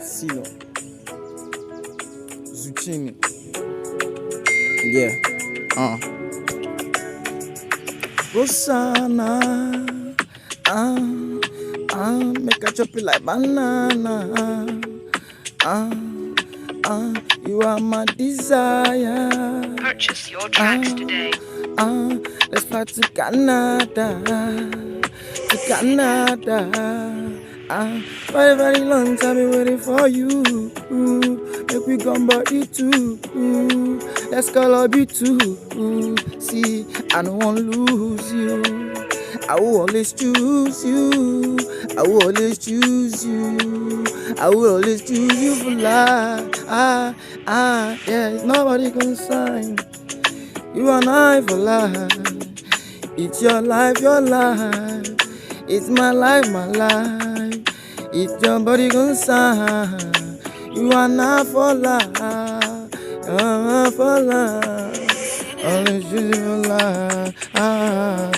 Silo, Zucchini. Yeah. Rosanna. Make a chop it like banana. You are my desire. Purchase your tracks today. Let's fly to Canada. To Canada. Very, very long time been waiting for you. Make we come body too. Let's call up you too. See, I don't want to lose you. I will always choose you. I will always choose you. I will always choose you for life. Yeah, nobody consign. You and I for life. It's your life, your life. It's my life, my life. It's your body consign. You and I for life. For life. Always choose you for life.